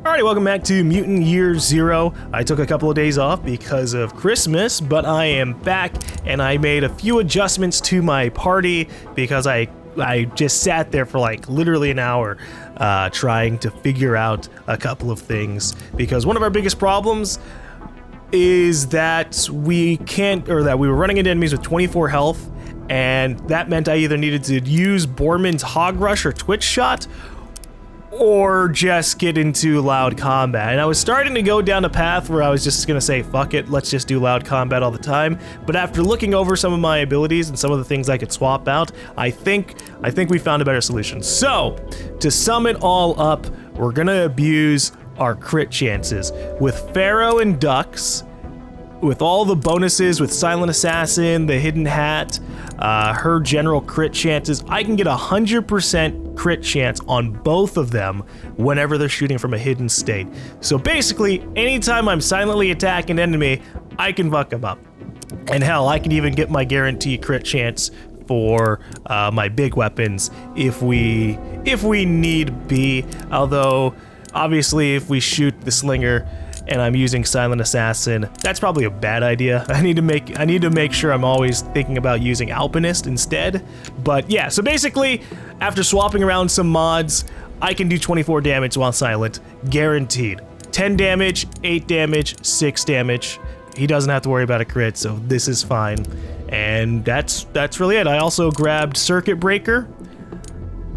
Alrighty, welcome back to Mutant Year Zero. I took a couple of days off because of Christmas, but I am back and I made a few adjustments to my party because I just sat there for like literally an hour trying to figure out a couple of things, because one of our biggest problems is that we were running into enemies with 24 health, and that meant I either needed to use Borman's Hog Rush or Twitch Shot, or just get into loud combat. And I was starting to go down a path where I was just gonna say, fuck it, let's just do loud combat all the time. But after looking over some of my abilities and some of the things I could swap out, I think we found a better solution. So, to sum it all up, we're gonna abuse our crit chances. With Pharaoh and Ducks, with all the bonuses, with Silent Assassin, the Hidden Hat, her general crit chances, I can get 100% crit chance on both of them whenever they're shooting from a hidden state. So basically, anytime I'm silently attacking an enemy, I can fuck them up. And hell, I can even get my guaranteed crit chance for my big weapons if we need be. Although, obviously, if we shoot the Slinger and I'm using Silent Assassin, that's probably a bad idea. I need to make sure I'm always thinking about using Alpinist instead. But yeah, so basically, after swapping around some mods, I can do 24 damage while silent, guaranteed. 10 damage, 8 damage, 6 damage. He doesn't have to worry about a crit, so this is fine. And that's really it. I also grabbed Circuit Breaker,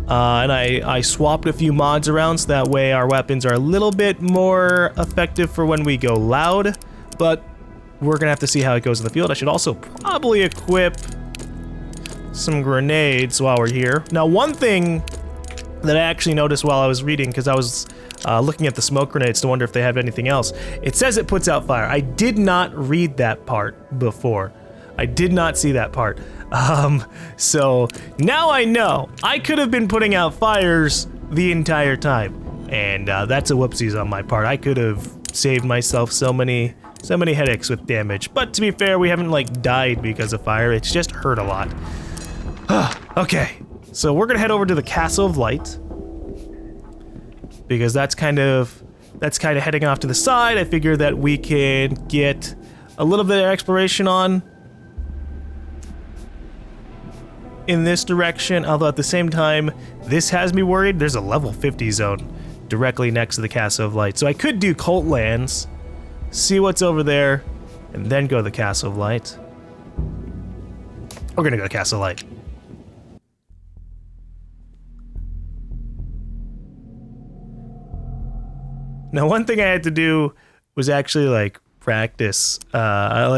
and I swapped a few mods around so that way our weapons are a little bit more effective for when we go loud, but we're gonna have to see how it goes in the field. I should also probably equip some grenades while we're here. Now, one thing that I actually noticed while I was reading, because I was looking at the smoke grenades to wonder if they have anything else, it says it puts out fire. I did not read that part before. I did not see that part. So now I know. I could have been putting out fires the entire time, and that's a whoopsies on my part. I could have saved myself so many headaches with damage. But to be fair, we haven't like died because of fire. It's just hurt a lot. Okay, so we're gonna head over to the Castle of Light, because that's kind of heading off to the side. I figure that we can get a little bit of exploration on in this direction, although at the same time, this has me worried. There's a level 50 zone directly next to the Castle of Light. So I could do Cult Lands, see what's over there, and then go to the Castle of Light. We're gonna go to Castle of Light. Now, one thing I had to do was actually like practice. I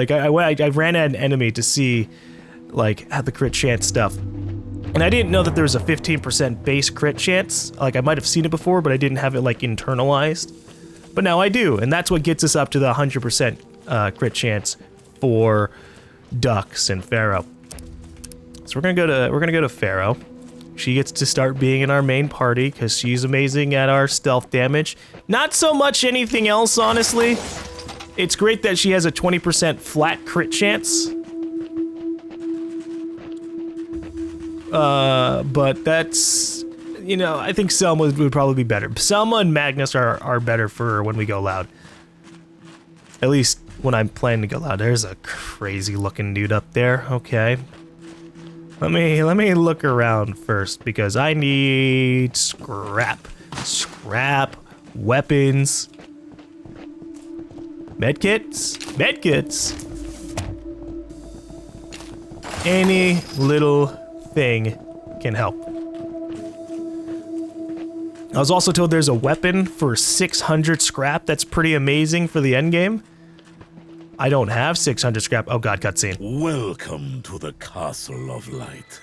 ran at an enemy to see like the crit chance stuff, and I didn't know that there was a 15% base crit chance. Like, I might have seen it before, but I didn't have it like internalized. But now I do, and that's what gets us up to the 100% crit chance for Ducks and Pharaoh. So we're gonna go to Pharaoh. She gets to start being in our main party because she's amazing at our stealth damage. Not so much anything else, honestly. It's great that she has a 20% flat crit chance. But that's, you know, I think Selma would probably be better. Selma and Magnus are better for when we go loud. At least when I'm planning to go loud. There's a crazy looking dude up there. Okay. Let me look around first, because I need scrap, weapons, medkits. Any little thing can help. I was also told there's a weapon for 600 scrap. That's pretty amazing for the end game. I don't have 600 scrap. Oh god, cutscene. Welcome to the Castle of Light.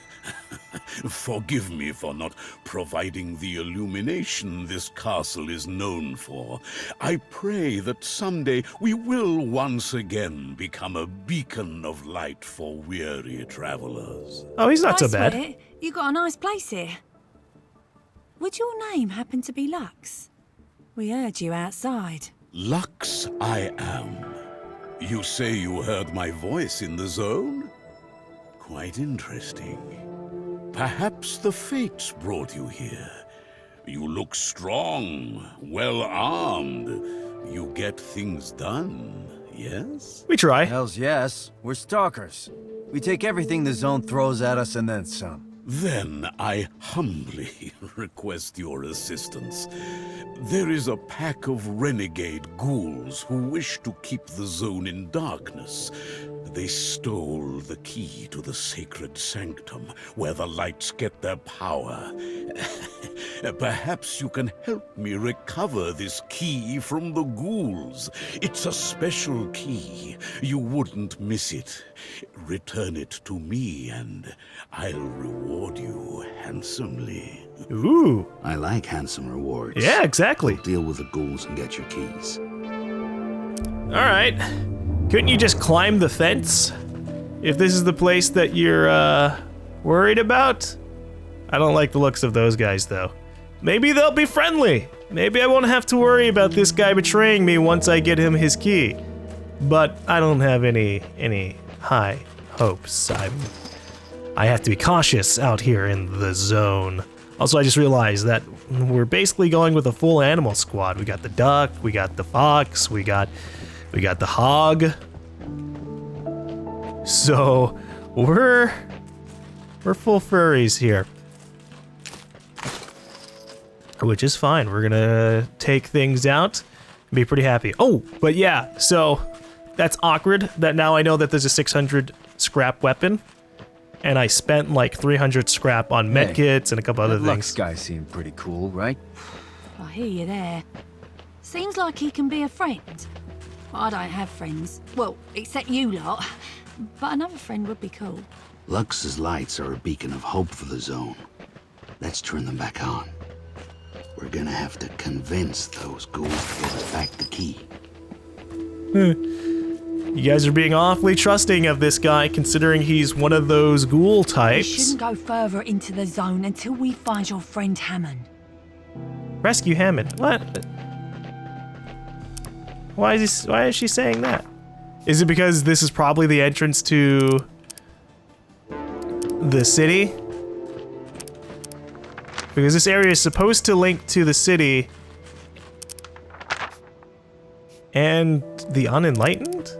Forgive me for not providing the illumination this castle is known for. I pray that someday we will once again become a beacon of light for weary travelers. Oh, he's not so bad. You got a nice place here. Would your name happen to be Lux? We heard you outside. Lux I am. You say you heard my voice in the zone? Quite interesting. Perhaps the fates brought you here. You look strong, well armed. You get things done, yes? We try. Hells yes. We're stalkers. We take everything the zone throws at us and then some. Then I humbly request your assistance. There is a pack of renegade ghouls who wish to keep the zone in darkness. They stole the key to the sacred sanctum, where the lights get their power. Perhaps you can help me recover this key from the ghouls. It's a special key. You wouldn't miss it. Return it to me, and I'll reward you handsomely. Ooh. I like handsome rewards. Yeah, exactly. Deal with the ghouls and get your keys. All right. Couldn't you just climb the fence? If this is the place that you're, worried about? I don't like the looks of those guys, though. Maybe they'll be friendly. Maybe I won't have to worry about this guy betraying me once I get him his key. But I don't have any high hopes. I have to be cautious out here in the zone. Also, I just realized that we're basically going with a full animal squad. We got the duck, we got the fox, we got the hog. So we're full furries here, which is fine. We're gonna take things out and be pretty happy. Oh, but yeah, so that's awkward that now I know that there's a 600 scrap weapon, and I spent like 300 scrap on medkits and a couple other That Lux things. guy seemed pretty cool, right? I hear you there. Seems like he can be a friend. I don't have friends. Well, except you lot. But another friend would be cool. Lux's lights are a beacon of hope for the zone. Let's turn them back on. We're gonna have to convince those ghouls to give us back the key. You guys are being awfully trusting of this guy, considering he's one of those ghoul We types. shouldn't go further into the zone until we find your friend Hammond. Rescue Hammond. What? Why is she saying that? Is it because this is probably the entrance to the city? Because this area is supposed to link to the city and the unenlightened?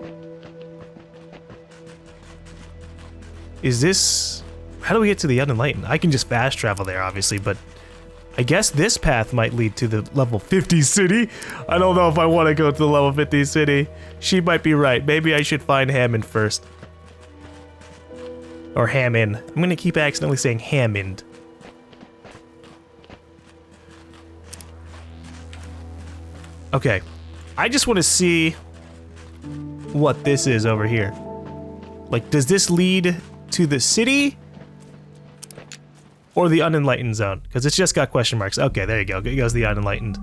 Is this... How do we get to the unenlightened? I can just fast travel there, obviously, but I guess this path might lead to the level 50 city. I don't know if I want to go to the level 50 city. She might be right. Maybe I should find Hammond first. Or Hammond. I'm going to keep accidentally saying Hammond. Okay. I just want to see what this is over here. Like, does this lead to the city? Or the unenlightened zone? Because it's just got question marks. Okay, there you go. It goes the unenlightened.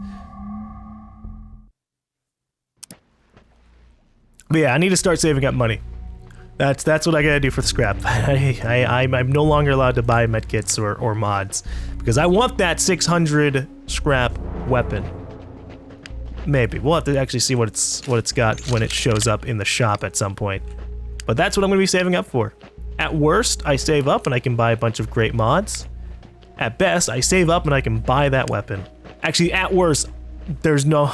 But yeah, I need to start saving up money. That's what I gotta do for the scrap. I'm no longer allowed to buy medkits or mods. Because I want that 600 scrap weapon. Maybe. We'll have to actually see what it's got when it shows up in the shop at some point. But that's what I'm gonna be saving up for. At worst, I save up and I can buy a bunch of great mods. At best, I save up and I can buy that weapon. Actually, at worst, there's no...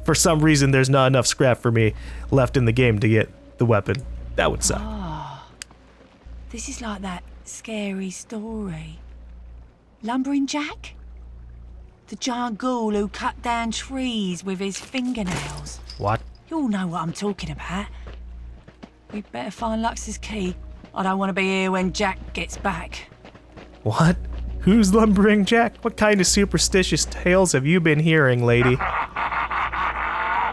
for some reason, there's not enough scrap for me left in the game to get the weapon. That would suck. Oh, this is like that scary story. Lumbering Jack? The giant ghoul who cut down trees with his fingernails. What? You all know what I'm talking about. We'd better find Lux's key. I don't want to be here when Jack gets back. What? Who's Lumbering Jack? What kind of superstitious tales have you been hearing, lady?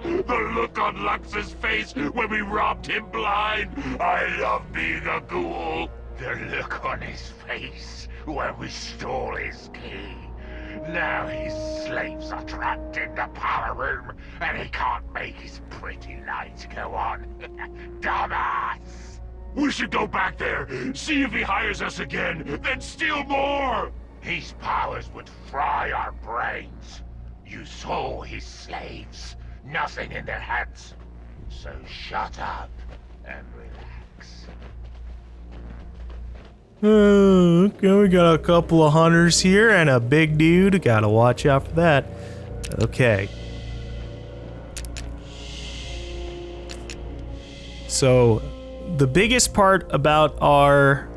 The look on Lux's face when we robbed him blind. I love being a ghoul. The look on his face when we stole his key. Now his slaves are trapped in the power room and he can't make his pretty light go on. Dumbass! We should go back there, see if he hires us again, then steal more! His powers would fry our brains. You saw his slaves, nothing in their hands. So shut up and relax. Okay, we got a couple of hunters here and a big dude. Gotta watch out for that. Okay. So, the biggest part about our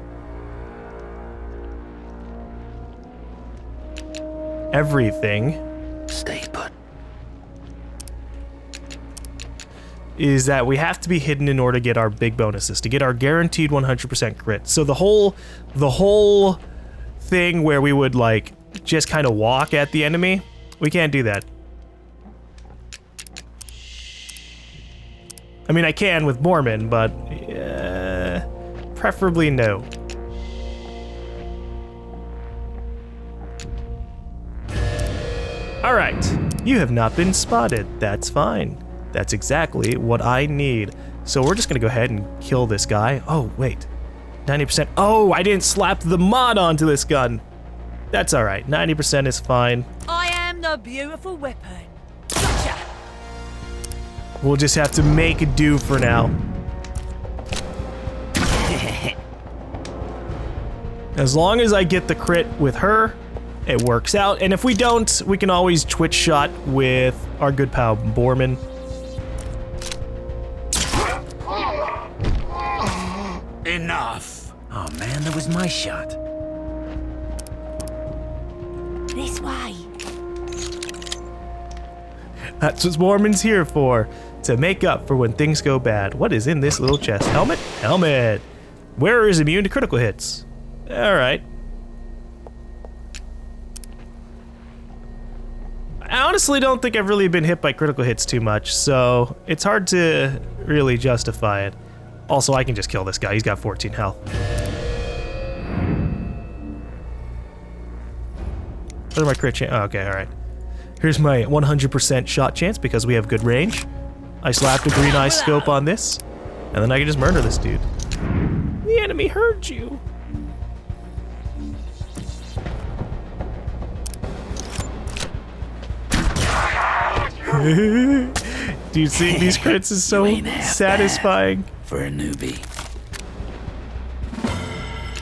everything Stay put. is that we have to be hidden in order to get our big bonuses, to get our guaranteed 100% crit. So the whole thing where we would like just kind of walk at the enemy, we can't do that. I mean, I can with Mormon, but preferably no. All right, you have not been spotted. That's fine. That's exactly what I need. So we're just gonna go ahead and kill this guy. Oh, wait. 90%. Oh, I didn't slap the mod onto this gun. That's all right. 90% is fine. I am the beautiful weapon. Gotcha. We'll just have to make it do for now. As long as I get the crit with her, it works out. And if we don't, we can always twitch shot with our good pal Borman. Enough! Oh man, that was my shot. This way. That's what Mormon's here for, to make up for when things go bad. What is in this little chest? Helmet? Helmet! Wearer is immune to critical hits. Alright. I honestly don't think I've really been hit by critical hits too much, so it's hard to really justify it. Also, I can just kill this guy. He's got 14 health. What are my crit chance? Oh, okay, alright. Here's my 100% shot chance because we have good range. I slapped a green eye scope on this, and then I can just murder this dude. The enemy heard you. Dude, seeing these crits is so satisfying. For a newbie.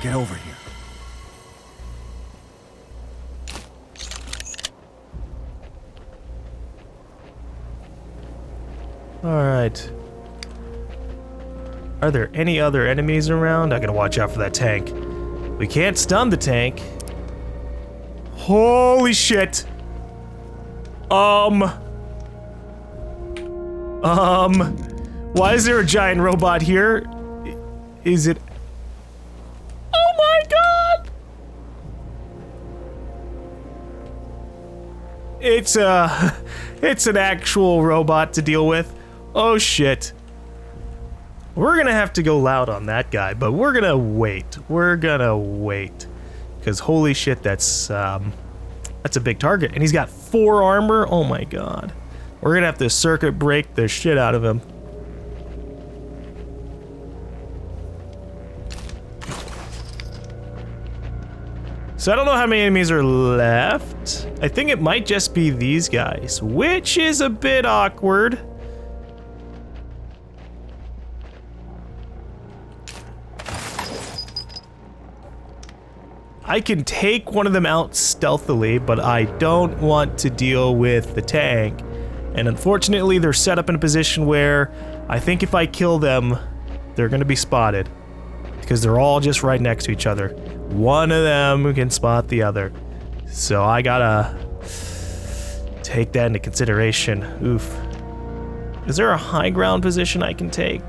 Get over here. Alright. Are there any other enemies around? I gotta watch out for that tank. We can't stun the tank. Holy shit! Why is there a giant robot here? Is it... Oh my god! It's an actual robot to deal with. Oh shit. We're gonna have to go loud on that guy, but we're gonna wait. We're gonna wait. Because holy shit, that's a big target. And he's got 4 armor. Oh my god. We're gonna have to circuit break the shit out of him. So I don't know how many enemies are left. I think it might just be these guys, which is a bit awkward. I can take one of them out stealthily, but I don't want to deal with the tank. And unfortunately, they're set up in a position where I think if I kill them, they're gonna be spotted. Because they're all just right next to each other. One of them can spot the other. So I gotta take that into consideration. Oof. Is there a high ground position I can take?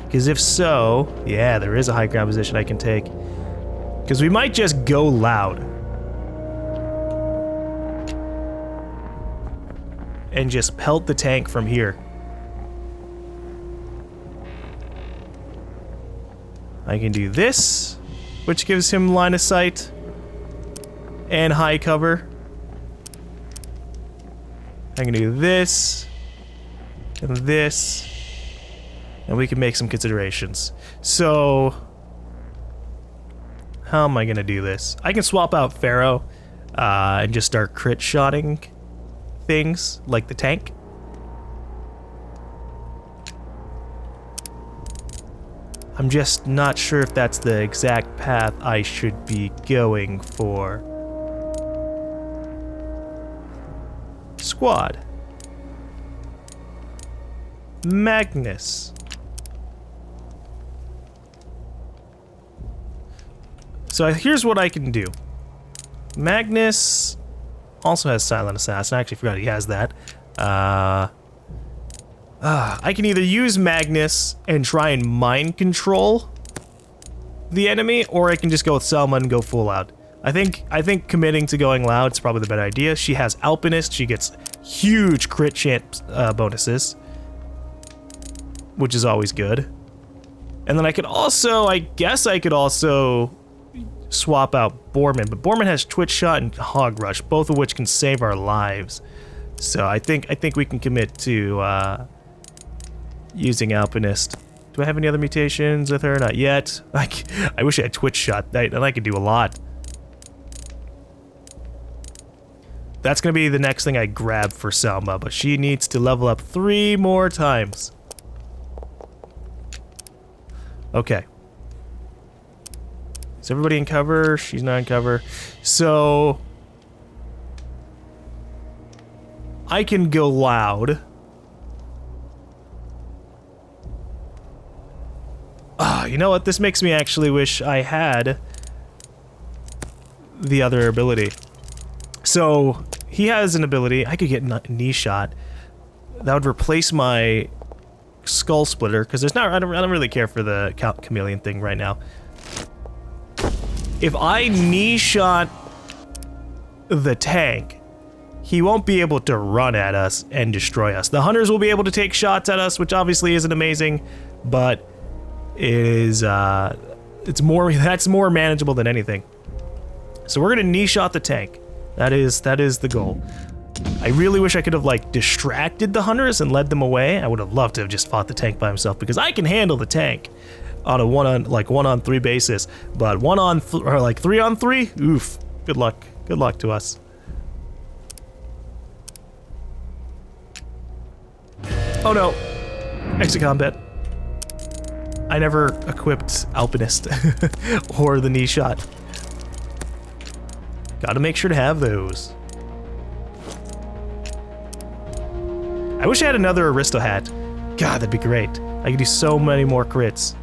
Because if so, yeah, there is a high ground position I can take. Because we might just go loud. And just pelt the tank from here. I can do this, which gives him line of sight and high cover. I can do this and this, and we can make some considerations. So, how am I gonna do this? I can swap out Pharaoh and just start crit shotting things like the tank. I'm just not sure if that's the exact path I should be going for. Squad. Magnus. So here's what I can do. Magnus also has Silent Assassin. I actually forgot he has that. I can either use Magnus and try and mind control the enemy, or I can just go with Selma and go full out. I think committing to going loud is probably the better idea. She has Alpinist. She gets huge crit chance bonuses, which is always good. And then I could also, I guess I could also swap out Borman, but Borman has Twitch Shot and Hog Rush, both of which can save our lives. So I think we can commit to using Alpinist. Do I have any other mutations with her? Not yet. I wish I had Twitch Shot, then I could do a lot. That's gonna be the next thing I grab for Selma, but she needs to level up 3 more times. Okay. Is everybody in cover? She's not in cover. So I can go loud. You know what? This makes me actually wish I had the other ability. So he has an ability. I could get knee shot. That would replace my skull splitter, because there's not. I don't really care for the chameleon thing right now. If I knee shot the tank, he won't be able to run at us and destroy us. The hunters will be able to take shots at us, which obviously isn't amazing, but it is. That's more manageable than anything. So we're gonna knee shot the tank. That is the goal. I really wish I could have like distracted the hunters and led them away. I would have loved to have just fought the tank by himself, because I can handle the tank on a one on 3 basis, but 3 on 3, oof. Good luck to us. Oh no, exit combat. I never equipped Alpinist or the knee shot. Gotta make sure to have those. I wish I had another Aristo hat. God, that'd be great. I could do so many more crits.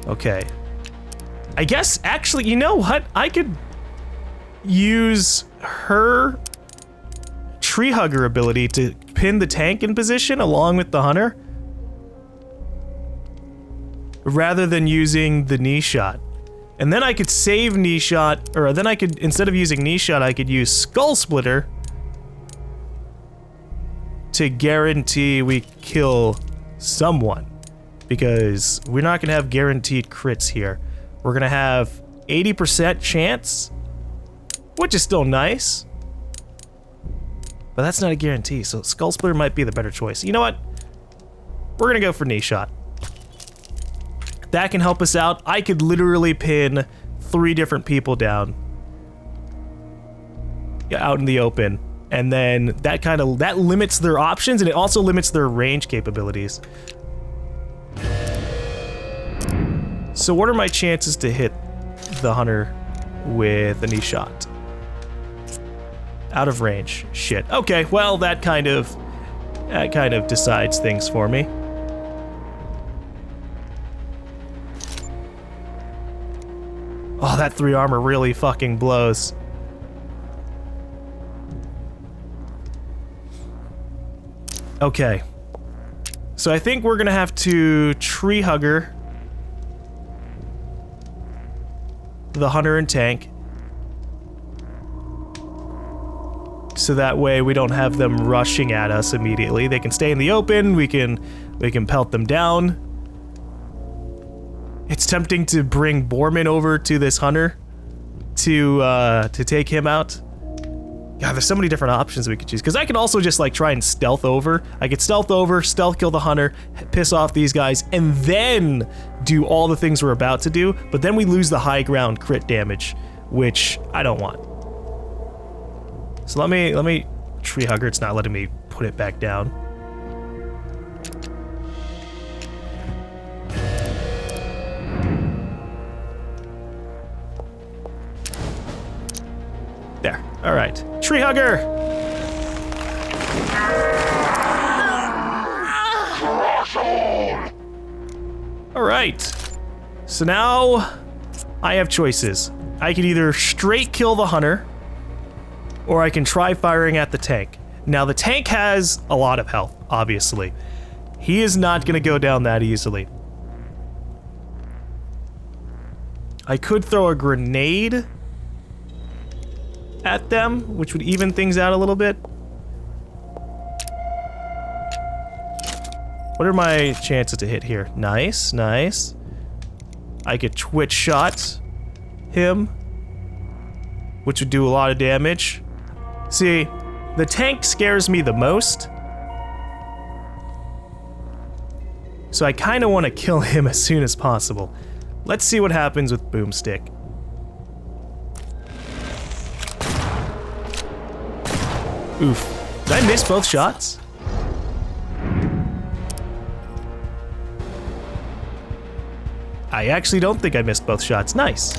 Okay. I guess, actually, you know what? I could use her tree hugger ability to pin the tank in position along with the hunter, rather than using the knee shot. And then I could save knee shot, or then I could, instead of using knee shot, I could use skull splitter to guarantee we kill someone, because we're not gonna have guaranteed crits here. We're gonna have 80% chance, which is still nice, but that's not a guarantee, so skull splitter might be the better choice. You know what? We're gonna go for knee shot. That can help us out. I could literally pin 3 different people down out in the open, and then that limits their options, and it also limits their range capabilities. So what are my chances to hit the hunter with a knee shot? Out of range. Shit. Okay, well, that kind of decides things for me. Oh, that 3 armor really fucking blows. Okay. So I think we're gonna have to tree hugger the hunter and tank, so that way we don't have them rushing at us immediately. They can stay in the open, we can pelt them down. It's tempting to bring Borman over to this hunter to take him out. God, there's so many different options we could choose, because I could also just like try and stealth over. I could stealth over, stealth kill the hunter, piss off these guys, and then do all the things we're about to do, but then we lose the high ground crit damage, which I don't want. So let me tree hugger. It's not letting me put it back down. There. All right. Tree hugger. All right. So now I have choices. I can either straight kill the hunter, or I can try firing at the tank. Now the tank has a lot of health, obviously. He is not gonna go down that easily. I could throw a grenade at them, which would even things out a little bit. What are my chances to hit here? Nice, nice. I could twitch shot him, which would do a lot of damage. See, the tank scares me the most, so I kind of want to kill him as soon as possible. Let's see what happens with Boomstick. Oof. Did I miss both shots? I actually don't think I missed both shots. Nice.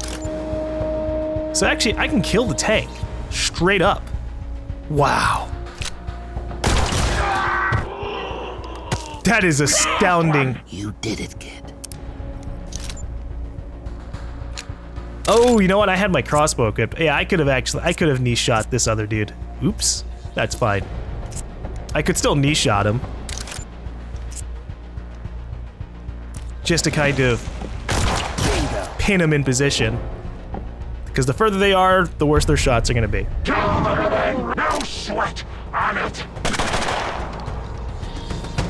So actually, I can kill the tank. Straight up. Wow. That is astounding. You did it, kid. Oh, you know what? I had my crossbow equipped. Yeah, I could have knee shot this other dude. Oops. That's fine. I could still knee shot him. Just to kind of pin him in position. Because the further they are, the worse their shots are gonna be. Kill them then! No sweat on it!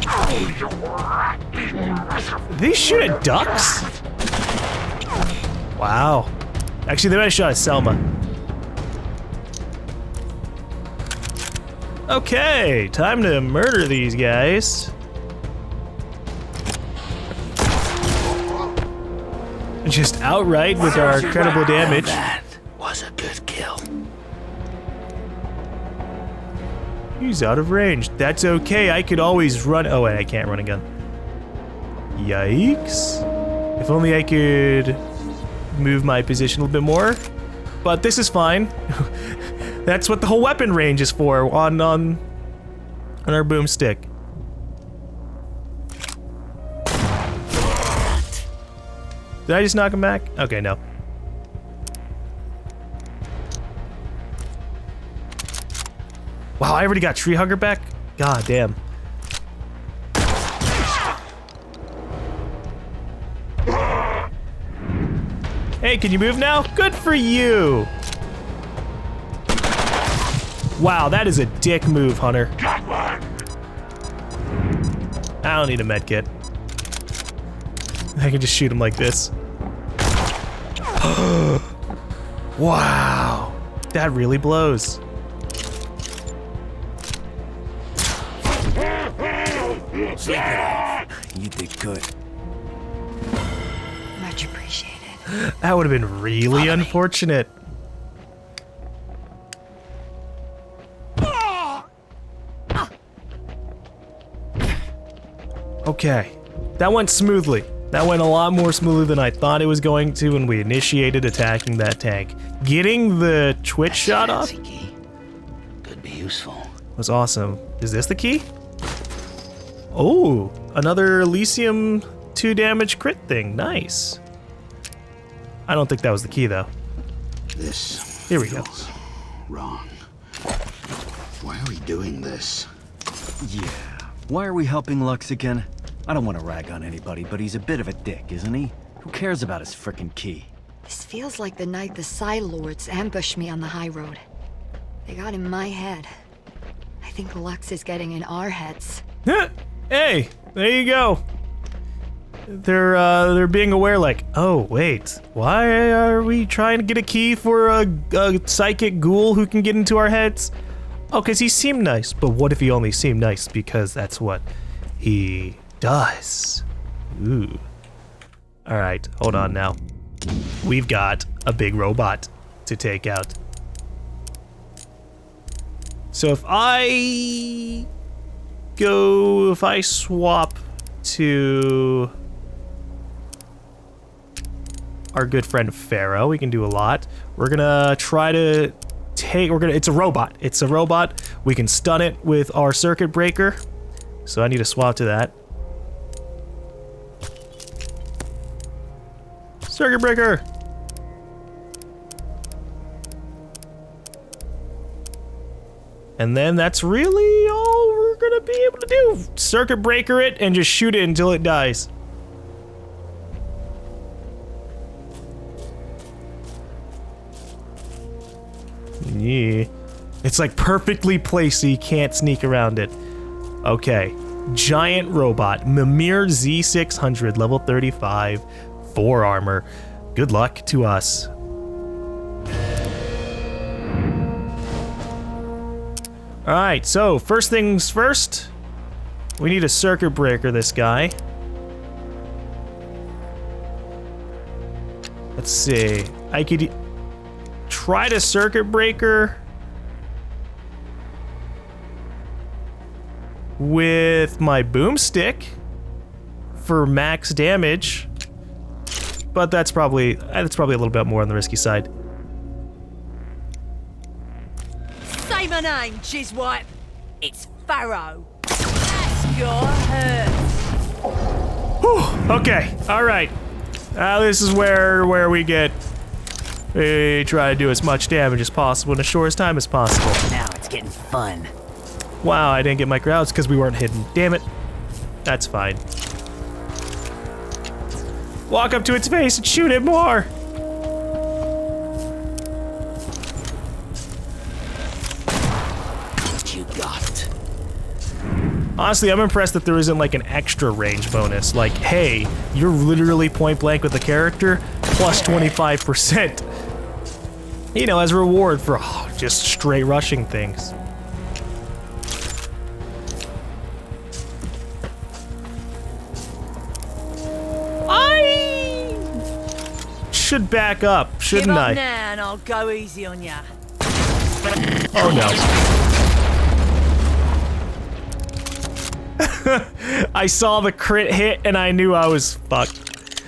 Oh, you rat! Did they shoot at ducks? Wow. Actually, they might have shot at Selma. Okay, time to murder these guys. Just outright with our incredible damage. That was a good kill. He's out of range. That's okay, I could always run. Oh wait, I can't run a gun. Yikes. If only I could move my position a little bit more. But this is fine. That's what the whole weapon range is for on our boomstick. Did I just knock him back? Okay, no. Wow, I already got Tree Hugger back? God damn. Hey, can you move now? Good for you! Wow, that is a dick move, Hunter. I don't need a med kit. I can just shoot him like this. Wow, that really blows. Sleep it off. You did good. Much appreciated. That would have been really unfortunate. Okay, that went smoothly. That went a lot more smoothly than I thought it was going to when we initiated attacking that tank. Getting the twitch shot off Key. Could be useful. was awesome. Is this the key? Oh, another Elysium 2 damage crit thing. Nice. I don't think that was the key though. This Here we go. feels wrong. Why are we doing this? Yeah. Why are we helping Lux again? I don't want to rag on anybody, but he's a bit of a dick, isn't he? Who cares about his frickin' key? This feels like the night the Psy Lords ambushed me on the high road. They got in my head. I think Lux is getting in our heads. Hey, there you go. They're being aware like, oh wait, why are we trying to get a key for a psychic ghoul who can get into our heads? Oh, because he seemed nice, but what if he only seemed nice because that's what he does? Ooh. Alright, hold on now. We've got a big robot to take out. So if I swap to our good friend Pharaoh, we can do a lot. We're gonna try to take, it's a robot. It's a robot. We can stun it with our circuit breaker. So I need to swap to that. Circuit breaker. And then that's really all we're gonna be able to do. Circuit breaker it and just shoot it until it dies. Yeah. It's like perfectly placed so you can't sneak around it. Okay. Giant robot. Mimir Z600, level 35, 4 armor. Good luck to us. Alright, so first things first, we need a circuit breaker this guy. Let's see, I could try to circuit breaker with my boomstick for max damage, but that's probably a little bit more on the risky side. Say my name, Jizwipe. It's Pharaoh. That's your hurt. Whew, okay, alright. This is where we try to do as much damage as possible in as short as time as possible. Now it's getting fun. Wow, I didn't get my crowds because we weren't hidden. Damn it. That's fine. Walk up to its face and shoot it more! What you got? Honestly, I'm impressed that there isn't like an extra range bonus. Like, hey, you're literally point blank with the character, plus 25%. You know, as a reward for just straight rushing things. I should back up, shouldn't Give up I? now and I'll go easy on ya. Oh no. I saw the crit hit and I knew I was fucked.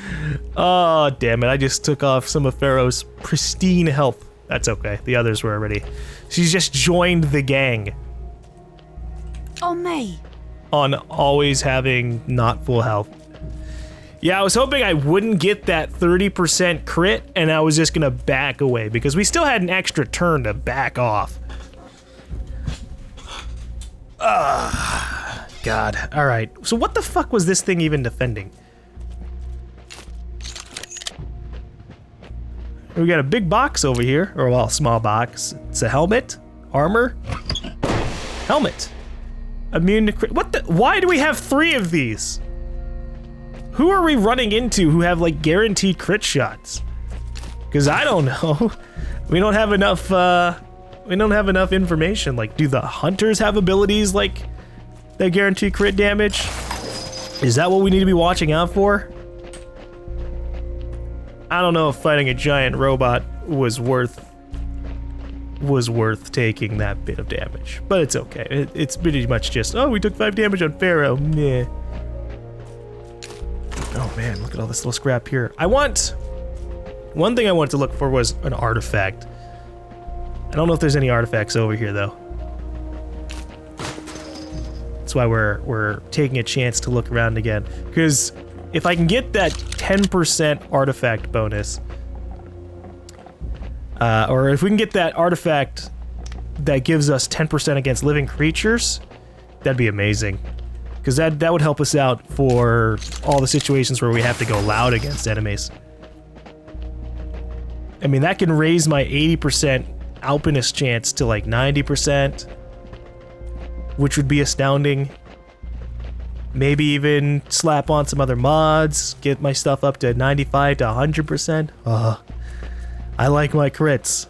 Oh, damn it. I just took off some of Pharaoh's pristine health. That's okay. The others were already. She's just joined the gang On me. on always having not full health. Yeah, I was hoping I wouldn't get that 30% crit and I was just gonna back away because we still had an extra turn to back off. God. Alright. So what the fuck was this thing even defending? We got a big box over here, or well, a small box. It's a helmet, armor, helmet, immune to crit. What the? Why do we have 3 of these? Who are we running into who have like guaranteed crit shots? Because I don't know. We don't have enough. We don't have enough information. Like, do the hunters have abilities like that guarantee crit damage? Is that what we need to be watching out for? I don't know if fighting a giant robot was worth taking that bit of damage, but it's okay. It's pretty much just, oh, we took 5 damage on Pharaoh. Meh. Oh man, look at all this little scrap here. One thing I wanted to look for was an artifact. I don't know if there's any artifacts over here though. That's why we're taking a chance to look around again, because if I can get that 10% artifact bonus, or if we can get that artifact that gives us 10% against living creatures, that'd be amazing. Because that would help us out for all the situations where we have to go loud against enemies. I mean, that can raise my 80% Alpinist chance to like 90%, which would be astounding. Maybe even slap on some other mods, get my stuff up to 95 to 100%. I like my crits.